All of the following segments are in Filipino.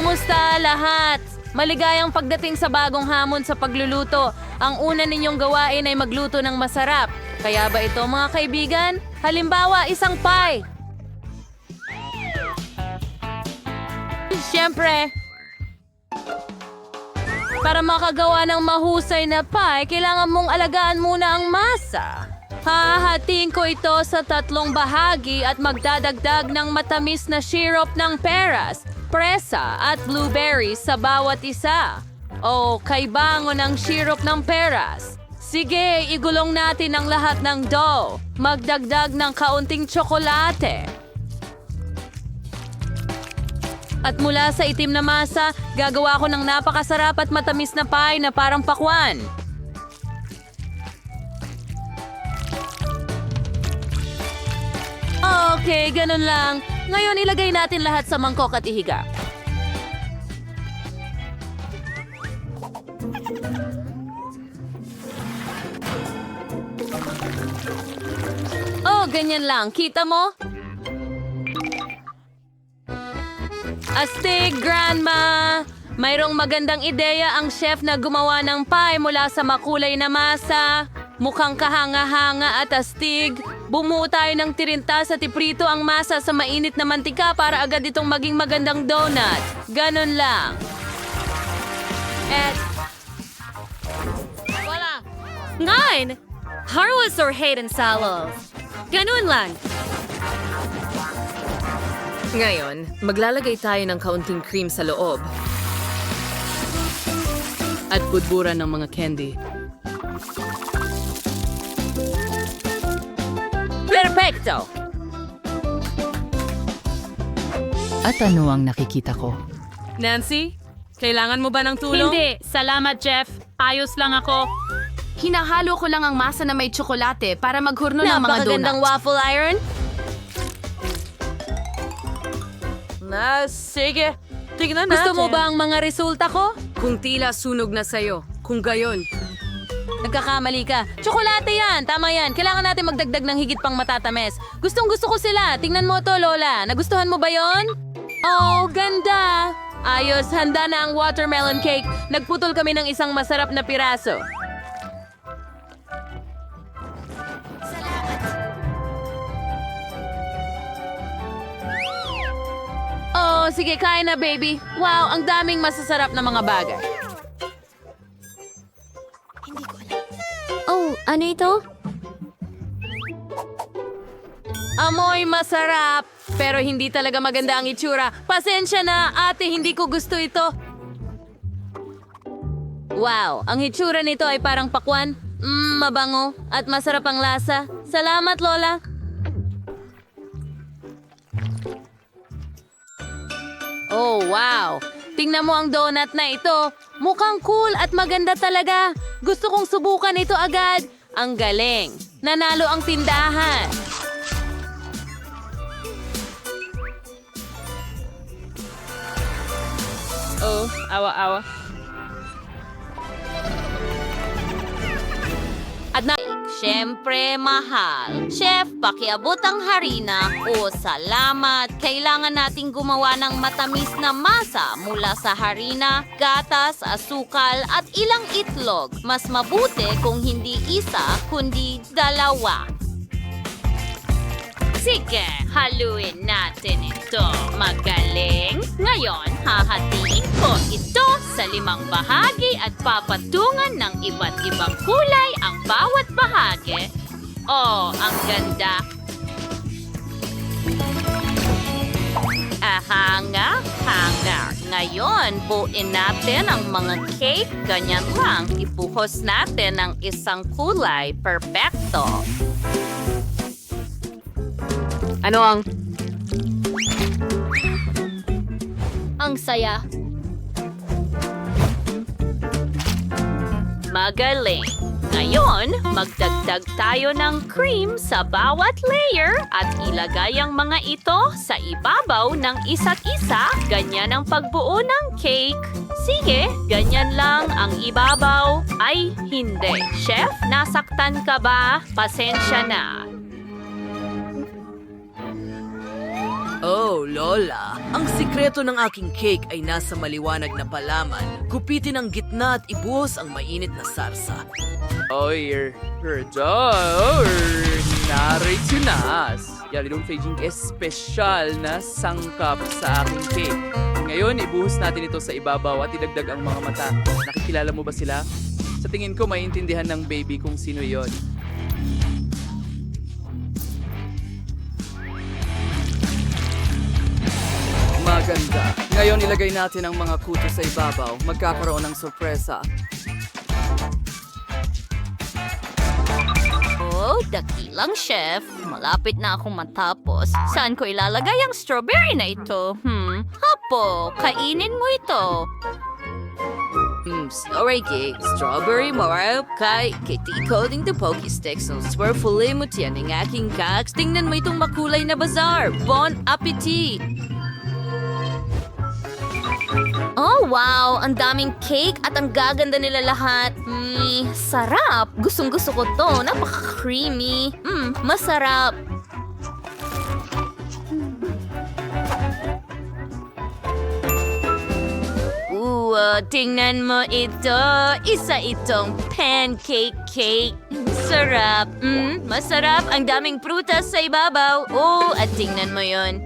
Kumusta lahat? Maligayang pagdating sa bagong hamon sa pagluluto. Ang una ninyong gawain ay magluto ng masarap. Kaya ba ito mga kaibigan? Halimbawa, isang pie. Siyempre, para makagawa ng mahusay na pie, kailangan mong alagaan muna ang masa. Hahatiin ko ito sa 3 bahagi at magdadagdag ng matamis na syrup ng peras, presa at blueberries sa bawat isa. O kaibango ng syrup ng peras. Sige, igulong natin ang lahat ng dough. Magdagdag ng kaunting tsokolate. At mula sa itim na masa, gagawa ko ng napakasarap at matamis na pie na parang pakwan. Okay, ganun lang. Ngayon ilagay natin lahat sa mangkok at ihiga. Oh, ganyan lang. Kita mo? Astig, Grandma! Mayroong magandang ideya ang chef na gumawa ng pie mula sa makulay na masa. Mukhang kahanga-hanga at astig. Bumuo tayo ng tirinta sa tiprito ang masa sa mainit na mantika para agad itong maging magandang donut. Ganon lang. At... Wala! 9. Harwas or Hayden Salov. Ganun lang. Ngayon, maglalagay tayo ng kaunting cream sa loob. At budburan ng mga candy. Perfecto! At ano ang nakikita ko? Nancy, kailangan mo ba ng tulong? Hindi. Salamat, Jeff. Ayos lang ako. Hinahalo ko lang ang masa na may tsokolate para maghurno ng mga Napakagandang donut. waffle iron. Sige. Tignan natin. Gusto mo ba ang mga resulta ko? Kung tila sunog na sa'yo, kung gayon. Nagkakamali ka. Tsokolate yan. Tama yan. Kailangan natin magdagdag ng higit pang matatamis. Gustong gusto ko sila. Tingnan mo to, Lola. Nagustuhan mo ba yon? Oh, ganda. Ayos. Handa na ang watermelon cake. Nagputol kami ng isang masarap na piraso. Oh, sige, kain na, baby. Wow, ang daming masasarap na mga bagay. Oh, ano ito? Amoy masarap, pero hindi talaga maganda ang itsura. Pasensya na, ate, hindi ko gusto ito. Wow, ang itsura nito ay parang pakwan. Mabango at masarap ang lasa. Salamat, Lola. Oh, wow. Tingnan mo ang donut na ito. Mukhang cool at maganda talaga. Gusto kong subukan ito agad. Ang galing. Nanalo ang tindahan. Oh, awa-awa. At na... Siyempre, mahal. Chef, pakiabot ang harina. O, salamat. Kailangan nating gumawa ng matamis na masa mula sa harina, gatas, asukal, at ilang itlog. Mas mabuti kung hindi isa, kundi 2. Sige, haluin natin ito. Magaling. Ngayon, hahatiin ko ito sa 5 bahagi at papatungan ng iba't ibang kulay ang bawat bahagi. Oh, ang ganda. Hanga. Ngayon, buuin natin ang mga cake. Ganyan lang. Ibuhos natin ang isang kulay. Perfecto. Ano ang... Ang saya. Magaling. Ngayon, magdagdag tayo ng cream sa bawat layer at ilagay ang mga ito sa ibabaw ng isa't isa. Ganyan ang pagbuo ng cake. Sige, ganyan lang ang ibabaw. Ay, hindi. Chef, nasaktan ka ba? Pasensya na. Oh, Lola. Ang sikreto ng aking cake ay nasa maliwanag na palaman. Gupitin ang gitna at ibuhos ang mainit na sarsa. narito na. Yarinong Feijing espesyal na sangkap sa aking cake. Ngayon, ibuhos natin ito sa ibabaw at idagdag ang mga mata. Nakikilala mo ba sila? Sa tingin ko, maiintindihan ng baby kung sino yon. Maganda. Ngayon, ilagay natin ang mga kuto sa ibabaw. Magkakaroon ng sorpresa. Oh, dakilang chef. Malapit na akong matapos. Saan ko ilalagay ang strawberry na ito? Hapo, kainin mo ito. Sorry, cake. Strawberry marap kay decoding the pokey sticks ng swirlfully mo tiyan ng aking cakes. Tingnan mo itong makulay na bazaar. Bon appetit! Oh, wow! Ang daming cake at ang gaganda nila lahat. Sarap! Gustong-gusto ko to. Napaka-creamy. Masarap. Tingnan mo ito. Isa itong pancake cake. Sarap. Masarap. Ang daming prutas sa ibabaw. Oh, at tingnan mo yon.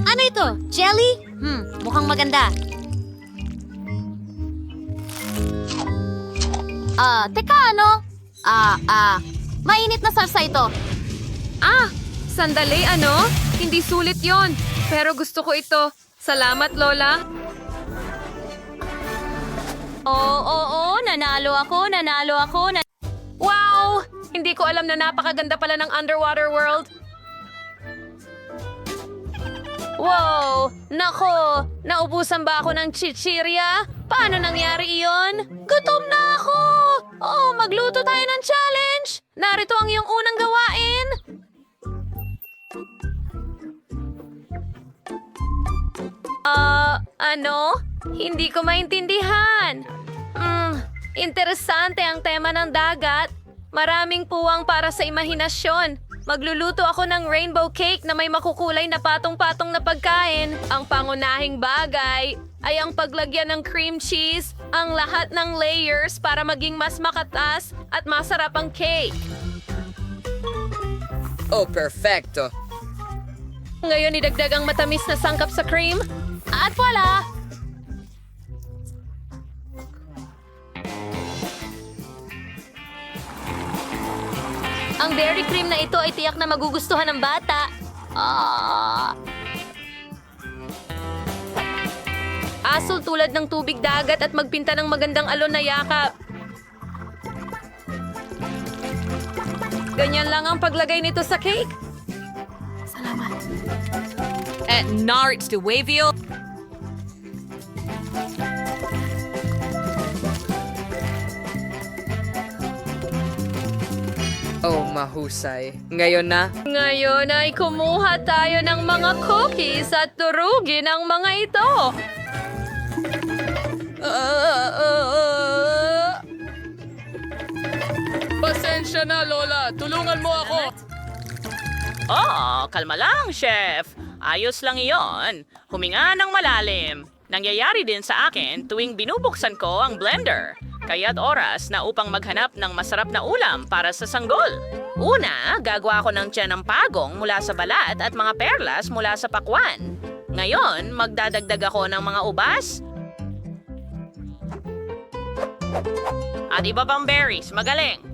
Ano ito? Jelly? Mukhang maganda. Teka ano? Mainit na salsa ito. Sandali, ano? Hindi sulit yon. Pero gusto ko ito. Salamat, Lola. Oo, nanalo ako. Wow! Hindi ko alam na napakaganda pala ng underwater world. Wow! Nako! Naubusan ba ako ng chichirya? Paano nangyari iyon? Gutom na ako! Oh, magluto tayo ng challenge! Narito ang iyong unang gawain! Ano? Hindi ko maintindihan. Interesante ang tema ng dagat. Maraming puwang para sa imahinasyon. Magluluto ako ng rainbow cake na may makukulay na patong-patong na pagkain. Ang pangunahing bagay ay ang paglagyan ng cream cheese, ang lahat ng layers para maging mas makatas at masarap ang cake. Oh, perfecto. Ngayon idagdag ang matamis na sangkap sa cream. At wala! Ang dairy cream na ito ay tiyak na magugustuhan ng bata. Asul tulad ng tubig dagat at magpinta ng magandang alon na yakap. Ganyan lang ang paglagay nito sa cake. At narits to Wavio. Oh, mahusay. Ngayon na? Ngayon ay kumuha tayo ng mga cookies at turugin ang mga ito. Pasensya na, Lola. Tulungan mo ako. Kalma lang, Chef. Ayos lang iyon. Huminga ng malalim. Nangyayari din sa akin tuwing binubuksan ko ang blender. Kaya't oras na upang maghanap ng masarap na ulam para sa sanggol. Una, gagawa ko ng tiyan ng pagong mula sa balat at mga perlas mula sa pakwan. Ngayon, magdadagdag ako ng mga ubas at iba pang berries. Magaling!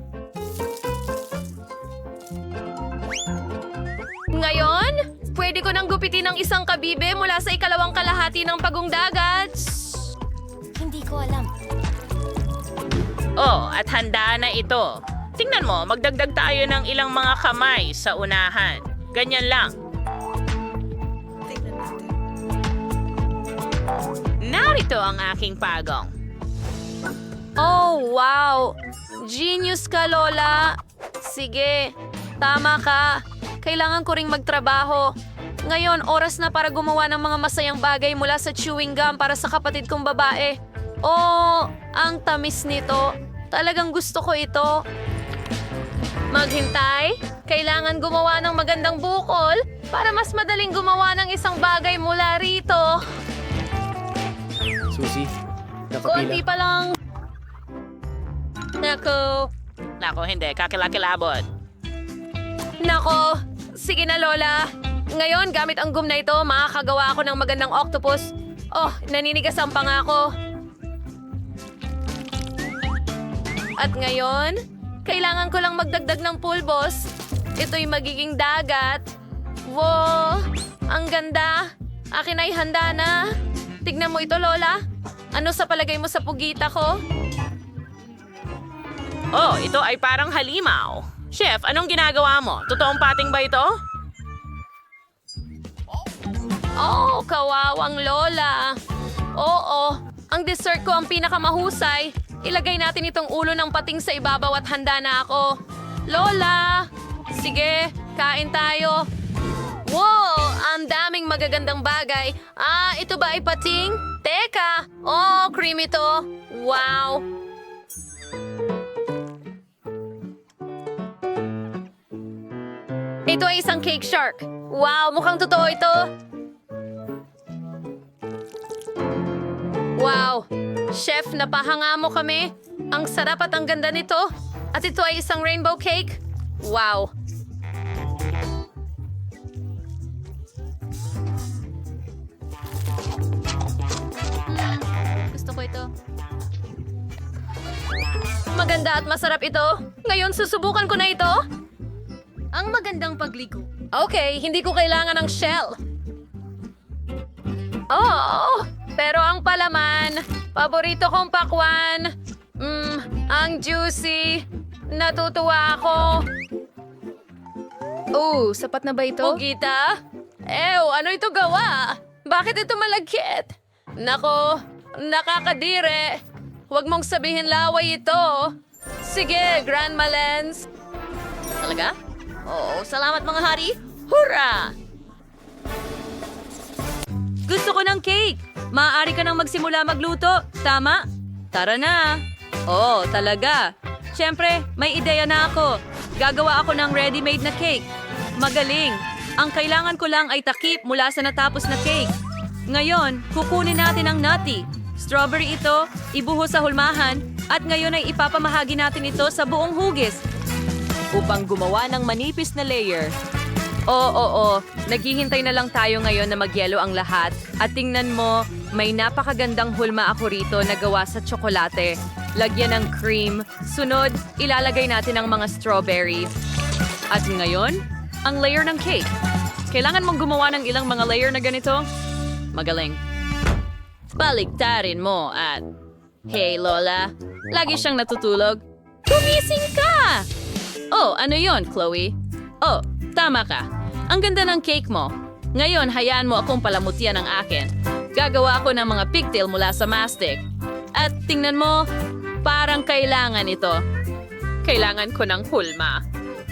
Ngayon, pwede ko nang gupitin ng isang kabibe mula sa ikalawang kalahati ng pagong dagat. Hindi ko alam. Oh, at handa na ito. Tingnan mo, magdagdag tayo ng ilang mga kamay sa unahan. Ganyan lang. Narito ang aking pagong. Oh, wow! Genius ka, Lola! Sige, tama ka. Kailangan ko ring magtrabaho. Ngayon, oras na para gumawa ng mga masayang bagay mula sa chewing gum para sa kapatid kong babae. Oh, ang tamis nito. Talagang gusto ko ito. Maghintay. Kailangan gumawa ng magandang bukol. para mas madaling gumawa ng isang bagay mula rito. Susie, Konti pa lang. Nako. Nako, hindi. Kakilakilabot. Nako. Sige na, Lola. Ngayon, gamit ang gum na ito, makakagawa ako ng magandang octopus. Oh, naninigas ang pangako. At ngayon, kailangan ko lang magdagdag ng pulbos. Ito'y magiging dagat. Wow! Ang ganda. Akin ay handa na. Tignan mo ito, Lola. Ano sa palagay mo sa pugita ko? Oh, ito ay parang halimaw. Chef, anong ginagawa mo? Totoong pating ba ito? Oh, kawawang Lola. Oo, ang dessert ko ang pinakamahusay. Ilagay natin itong ulo ng pating sa ibabaw at handa na ako. Lola! Sige, kain tayo. Wow! Ang daming magagandang bagay. Ah, ito ba ay pating? Teka! Oh, cream ito. Wow! Ito ay isang cake shark. Wow, mukhang totoo ito. Wow! Chef, napahanga mo kami. Ang sarap at ang ganda nito. At ito ay isang rainbow cake. Wow! Gusto ko ito. Maganda at masarap ito. Ngayon, susubukan ko na ito. Ang magandang pagligo. Okay, hindi ko kailangan ng shell. Oh! Pero ang palaman, paborito kong pakwan. Ang juicy. Natutuwa ako. Oh, sapat na ba ito? Pugita? Ew, ano ito gawa? Bakit ito malagkit? Nako, nakakadire. Huwag mong sabihin laway ito. Sige, Grandma Lens. Talaga? Oo, salamat mga hari. Hurra! Gusto ko ng cake. Maaari ka nang magsimula magluto. Tama? Tara na. Oo, talaga. Siyempre, may ideya na ako. Gagawa ako ng ready-made na cake. Magaling. Ang kailangan ko lang ay takip mula sa natapos na cake. Ngayon, kukunin natin ang nutty. Strawberry ito, ibuhos sa hulmahan, at ngayon ay ipapamahagi natin ito sa buong hugis upang gumawa ng manipis na layer. Oo. Naghihintay na lang tayo ngayon na magyelo ang lahat. At tingnan mo, may napakagandang hulma ako rito na gawa sa tsokolate. Lagyan ng cream. Sunod, ilalagay natin ang mga strawberry. At ngayon, ang layer ng cake. Kailangan mong gumawa ng ilang mga layer na ganito? Magaling. Baliktarin mo at... Hey, Lola. Lagi siyang natutulog. Gumising ka! Oh, ano yon, Chloe? Oh, tama ka. Ang ganda ng cake mo. Ngayon, hayaan mo akong palamutian ang akin. Gagawa ako ng mga pigtail mula sa mastic. At tingnan mo, parang kailangan ito. Kailangan ko ng hulma.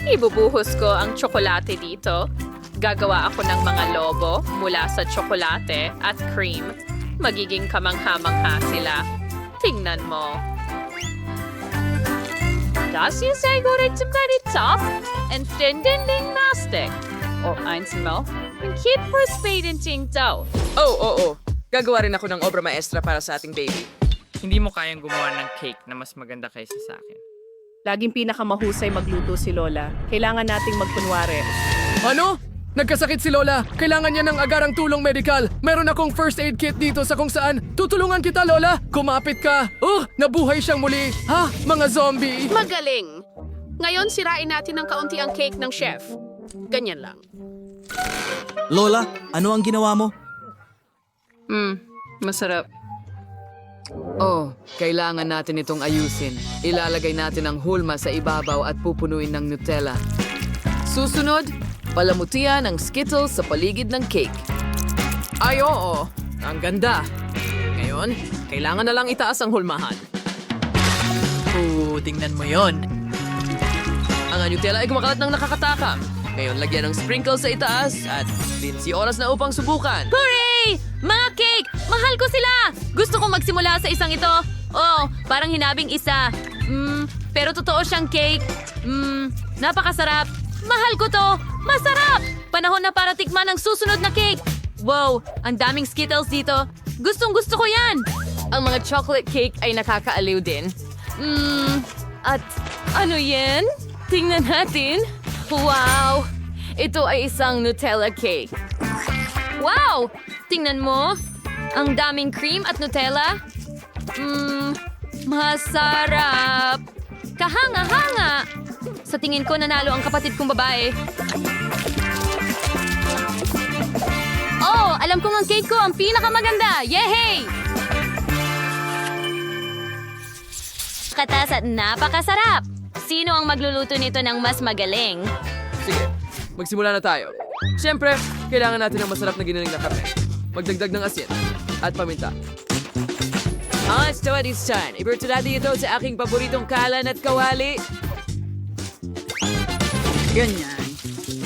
Ibubuhos ko ang tsokolate dito. Gagawa ako ng mga lobo mula sa tsokolate at cream. Magiging kamangha-mangha sila. Tingnan mo. Das ist ein guter Manitop and dinding mastic. O einmal, ein Kit for spade and ting daw. Oo. Gagawa rin ako ng obra maestra para sa ating baby. Hindi mo kayang gumawa ng cake na mas maganda kaysa sa akin. Laging pinakamahusay magluto si Lola. Kailangan nating magkunwari. Ano? Nagkasakit si Lola. Kailangan niya ng agarang tulong medikal. Meron akong first aid kit dito sa kung saan. Tutulungan kita, Lola. Kumapit ka. Nabuhay siyang muli. Ha? Mga zombie. Magaling! Ngayon, sirain natin ng kaunti ang cake ng chef. Ganyan lang. Lola, ano ang ginawa mo? Masarap. Oh, kailangan natin itong ayusin. Ilalagay natin ang hulma sa ibabaw at pupunuin ng Nutella. Susunod, palamutian ang Skittles sa paligid ng cake. Ay, oo. Ang ganda. Ngayon, kailangan na lang itaas ang hulmahan. Tingnan mo yon. Ang Nutella ay kumakalat ng nakakatakam. Ngayon, lagyan ng sprinkles sa itaas at si oras na upang subukan. Hooray! Mga cake! Mahal ko sila! Gusto kong magsimula sa isang ito. Oh, parang hinabing isa. Pero totoo siyang cake. Napakasarap. Mahal ko to. Masarap! Panahon na para tikman ang susunod na cake! Wow, ang daming Skittles dito. Gustong-gusto ko yan! Ang mga chocolate cake ay nakakaaliw din. At ano yan? Tingnan natin. Wow! Ito ay isang Nutella cake. Wow! Tingnan mo. Ang daming cream at Nutella. Masarap. Kahanga-hanga. Sa tingin ko nanalo ang kapatid kong babae. Oh, alam kong ang cake ko ang pinakamaganda. Yehey! Katas at napakasarap. Sino ang magluluto nito ng mas magaling? Sige, magsimula na tayo. Siyempre, kailangan natin ng masarap na giniling na karne. Magdagdag ng asin at paminta. So at this time, iberto natin ito sa aking paboritong kalan at kawali. Ganyan.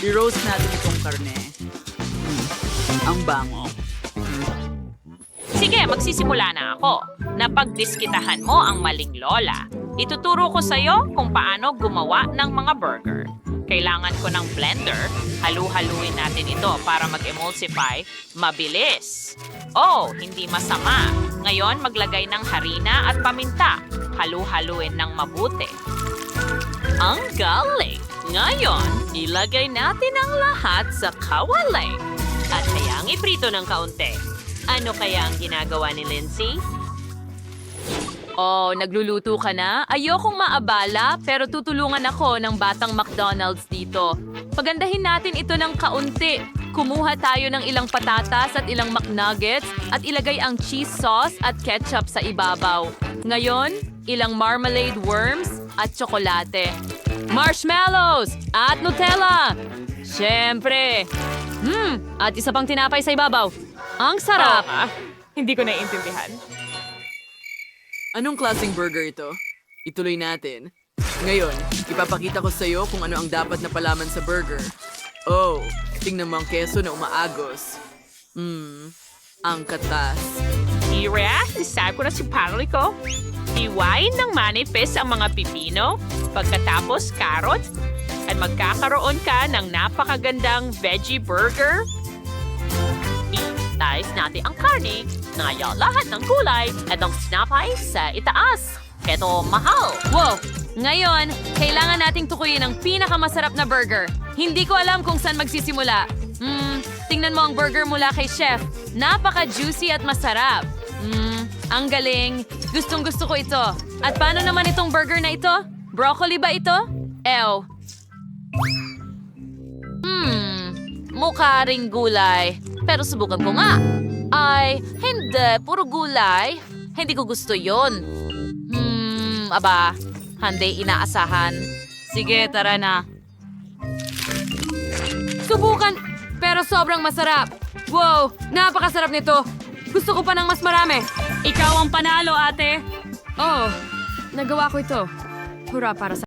I-roast natin itong karne. Ang bango. Sige, magsisimula na ako. Napagdiskitahan mo ang maling lola. Ituturo ko sa'yo kung paano gumawa ng mga burger. Kailangan ko ng blender. Halu-haluin natin ito para mag-emulsify. Mabilis. Oh, hindi masama. Ngayon, maglagay ng harina at paminta. Halu-haluin ng mabuti. Ang galing! Ngayon, ilagay natin ang lahat sa kawali. At hayang iprito ng kaunti. Ano kaya ang ginagawa ni Lindsay? Oh, nagluluto ka na? Ayokong maabala, pero tutulungan ako ng batang McDonald's dito. Pagandahin natin ito ng kaunti. Kumuha tayo ng ilang patatas at ilang McNuggets at ilagay ang cheese sauce at ketchup sa ibabaw. Ngayon, ilang marmalade worms at tsokolate. Marshmallows at Nutella! Siyempre! At isa pang tinapay sa ibabaw. Ang sarap! Hindi ko naiintindihan. Anong klaseng burger ito? Ituloy natin. Ngayon, ipapakita ko sa iyo kung ano ang dapat na palaman sa burger. Oh, tingnan mo ang keso na umaagos. Ang katas. I-react, decide ko na si Parley ko. Iwain ng manifest ang mga pipino, pagkatapos carrots, at magkakaroon ka ng napakagandang veggie burger. I-slice natin ang karne, ngayon lahat ng gulay, at ang sinapay sa itaas. Keto mahal. Wow! Ngayon, kailangan nating tukuyin ang pinakamasarap na burger. Hindi ko alam kung saan magsisimula. Tingnan mo ang burger mula kay Chef. Napaka-juicy at masarap. Ang galing. Gustong-gusto ko ito. At paano naman itong burger na ito? Broccoli ba ito? Ew. Mukha ring gulay. Pero subukan ko nga. Ay, hindi. Puro gulay. Hindi ko gusto yon. Aba. Hindi inaasahan. Sige, tara na. Subukan! Pero sobrang masarap. Wow! Napakasarap nito. Gusto ko pa ng mas marami. Ikaw ang panalo, ate. Oh, nagawa ko ito. Hurra para sa...